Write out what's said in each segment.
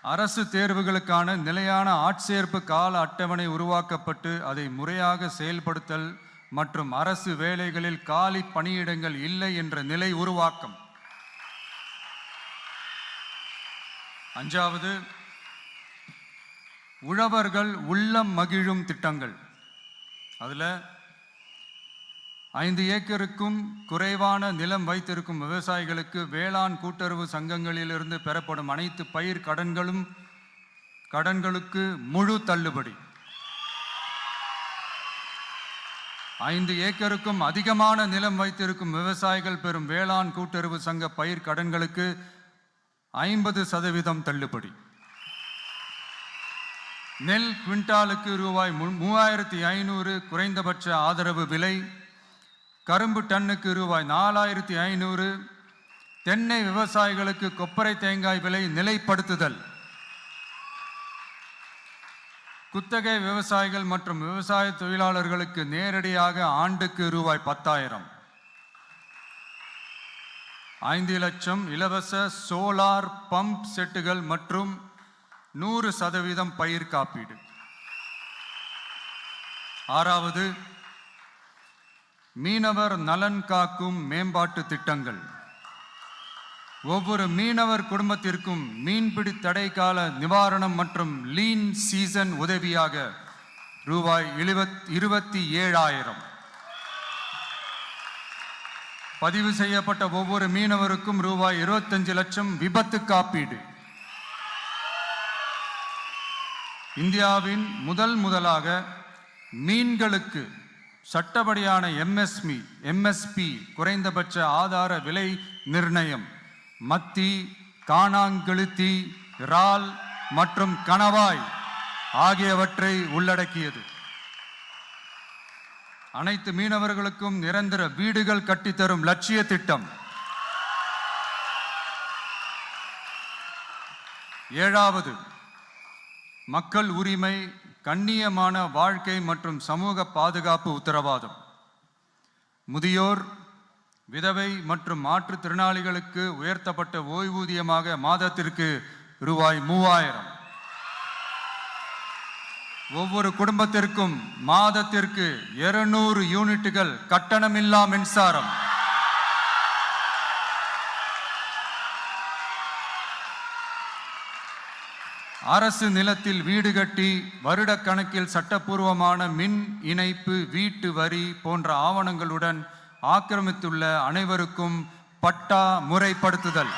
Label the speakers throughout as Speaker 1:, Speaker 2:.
Speaker 1: அரசு தேர்வுகளுக்கான நிலையான ஆட்சேர்ப்பு கால அட்டவணை உருவாக்கப்பட்டு அதை முறையாக செயல்படுத்தல் மற்றும் அரசு வேலைகளில் காலி பணியிடங்கள் இல்லை என்ற நிலை உருவாக்கம். 5வது, உழவர்கள் உள்ளம் மகிழும் திட்டங்கள். அதில் 5 ஏக்கருக்கும் குறைவான நிலம் வைத்திருக்கும் விவசாயிகளுக்கு வேளாண் கூட்டுறவு சங்கங்களிலிருந்து பெறப்படும் அனைத்து பயிர் கடன்களுக்கு முழு தள்ளுபடி. 5 ஏக்கருக்கும் அதிகமான நிலம் வைத்திருக்கும் விவசாயிகள் பெறும் வேளாண் கூட்டுறவு சங்க பயிர் கடன்களுக்கு 50% தள்ளுபடி. நெல் குவிண்டாலுக்கு ரூபாய் 3500 குறைந்தபட்ச ஆதரவு விலை. கரும்பு டன்னுக்கு ரூபாய் 4500. தென்னை விவசாயிகளுக்கு கொப்பரை தேங்காய் விலை நிலைப்படுத்துதல். குத்தகை விவசாயிகள் மற்றும் விவசாய தொழிலாளர்களுக்கு நேரடியாக ஆண்டுக்கு ரூபாய் 10,000. 5 லட்சம் இலவச சோலார் பம்ப் செட்டுகள் மற்றும் 100% பயிர் காப்பீடு. 6வது, மீனவர் நலன் காக்கும் மேம்பாட்டு திட்டங்கள். ஒவ்வொரு மீனவர் குடும்பத்திற்கும் மீன்பிடி தடை கால நிவாரணம் மற்றும் லீன் சீசன் உதவியாக ரூபாய் 27,000. பதிவு செய்யப்பட்ட ஒவ்வொரு மீனவருக்கும் ரூபாய் 25 லட்சம் விபத்து காப்பீடு. இந்தியாவின் முதலாக மீன்களுக்கு சட்டப்படியான எம்எஸ்பி குறைந்தபட்ச ஆதார விலை நிர்ணயம் மத்தி, காணாங்கெளுத்தி, இறால் மற்றும் கணவாய் ஆகியவற்றை உள்ளடக்கியது. அனைத்து மீனவர்களுக்கும் நிரந்தர வீடுகள் கட்டித்தரும் லட்சிய திட்டம். 7வது, மக்கள் உரிமை, கண்ணியமான வாழ்க்கை மற்றும் சமூக பாதுகாப்பு உத்தரவாதம். முதியோர், விதவை மற்றும் மாற்றுத்திறனாளிகளுக்கு உயர்த்தப்பட்ட ஓய்வூதியமாக மாதத்திற்கு ரூபாய் 3000. ஒவ்வொரு குடும்பத்திற்கும் மாதத்திற்கு 200 யூனிட்டுகள் கட்டணமில்லா மின்சாரம். அரசு நிலத்தில் வீடு கட்டி வருடக்கணக்கில் சட்டப்பூர்வமான மின் இணைப்பு, வீட்டு வரி போன்ற ஆவணங்களுடன் ஆக்கிரமித்துள்ள அனைவருக்கும் பட்டா முறைப்படுத்துதல்.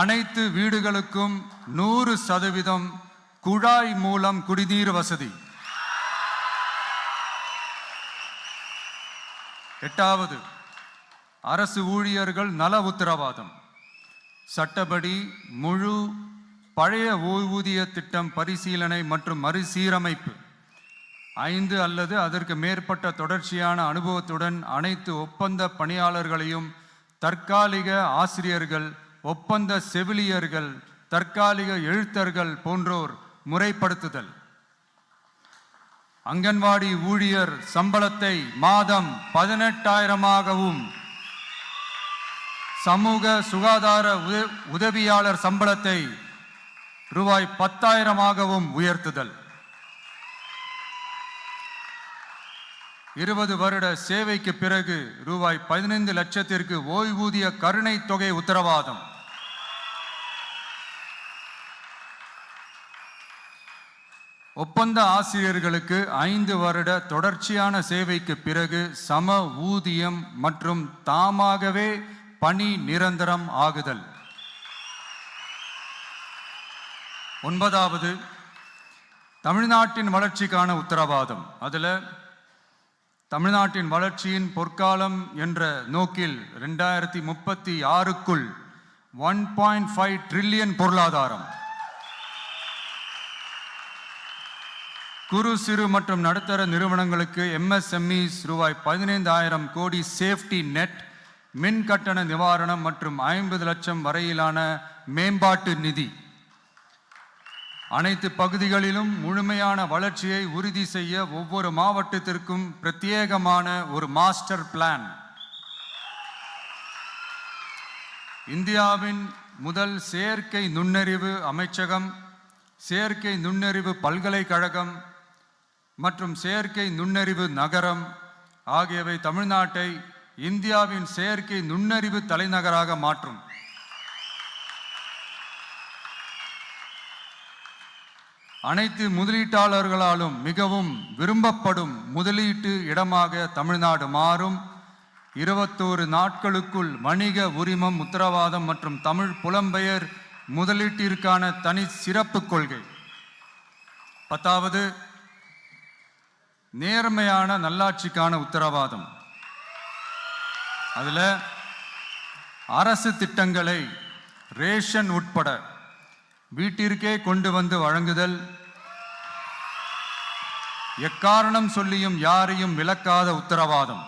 Speaker 1: அனைத்து வீடுகளுக்கும் 100% குழாய் மூலம் குடிநீர் வசதி. 8வது, அரசு ஊழியர்கள் நல உத்தரவாதம். சட்டப்படி முழு பழைய ஓய்வூதிய திட்டம் பரிசீலனை மற்றும் மறுசீரமைப்பு. 5 அல்லது அதற்கு மேற்பட்ட தொடர்ச்சியான அனுபவத்துடன் அனைத்து ஒப்பந்த பணியாளர்களையும் தற்காலிக ஆசிரியர்கள், ஒப்பந்த செவிலியர்கள், தற்காலிக எழுத்தர்கள் போன்றோர் முறைப்படுத்துதல். அங்கன்வாடி ஊழியர் சம்பளத்தை மாதம் 18,000ஆகவும், சமூக சுகாதார உதவியாளர் சம்பளத்தை ரூபாய் 10,000ஆகவும் உயர்த்துதல். 20 வருட சேவைக்கு பிறகு ரூபாய் 15 லட்சத்திற்கு ஓய்வூதிய கருணை தொகை உத்தரவாதம். ஒப்பந்த ஆசிரியர்களுக்கு 5 வருட தொடர்ச்சியான சேவைக்கு பிறகு சம ஊதியம் மற்றும் தாமாகவே பணி நிரந்தரம் ஆகுதல். 9வது, தமிழ்நாட்டின் வளர்ச்சிக்கான உத்தரவாதம். அதில் தமிழ்நாட்டின் வளர்ச்சியின் பொற்காலம் என்ற நோக்கில் 2036க்குள் 1.5 ட்ரில்லியன் பொருளாதாரம். குறு, சிறு மற்றும் நடுத்தர நிறுவனங்களுக்கு MSMEs ரூபாய் 15,000 கோடி சேஃப்டி நெட், மின் கட்டண நிவாரணம் மற்றும் 50 லட்சம் வரையிலான மேம்பாட்டு நிதி. அனைத்து பகுதிகளிலும் முழுமையான வளர்ச்சியை உறுதி செய்ய ஒவ்வொரு மாவட்டத்திற்கும் பிரத்யேகமான ஒரு மாஸ்டர் பிளான். இந்தியாவின் முதல் செயற்கை நுண்ணறிவு அமைச்சகம், செயற்கை நுண்ணறிவு பல்கலைக்கழகம் மற்றும் செயற்கை நுண்ணறிவு நகரம் ஆகியவை தமிழ்நாட்டை இந்தியாவின் செயற்கை நுண்ணறிவு தலைநகராக மாற்றும். அனைத்து முதலீட்டாளர்களாலும் மிகவும் விரும்பப்படும் முதலீட்டு இடமாக தமிழ்நாடு மாறும். 21 நாட்களுக்குள் வணிக உரிமம் உத்தரவாதம் மற்றும் தமிழ் புலம்பெயர் முதலீட்டிற்கான தனி சிறப்பு கொள்கை. 10வது, நேர்மையான நல்லாட்சிக்கான உத்தரவாதம். அதுல அரசு திட்டங்களை ரேஷன் உட்பட வீட்டிற்கே கொண்டு வந்து வழங்குதல், எக்காரணம் சொல்லியும் யாரையும் விலக்காத உத்தரவாதம்.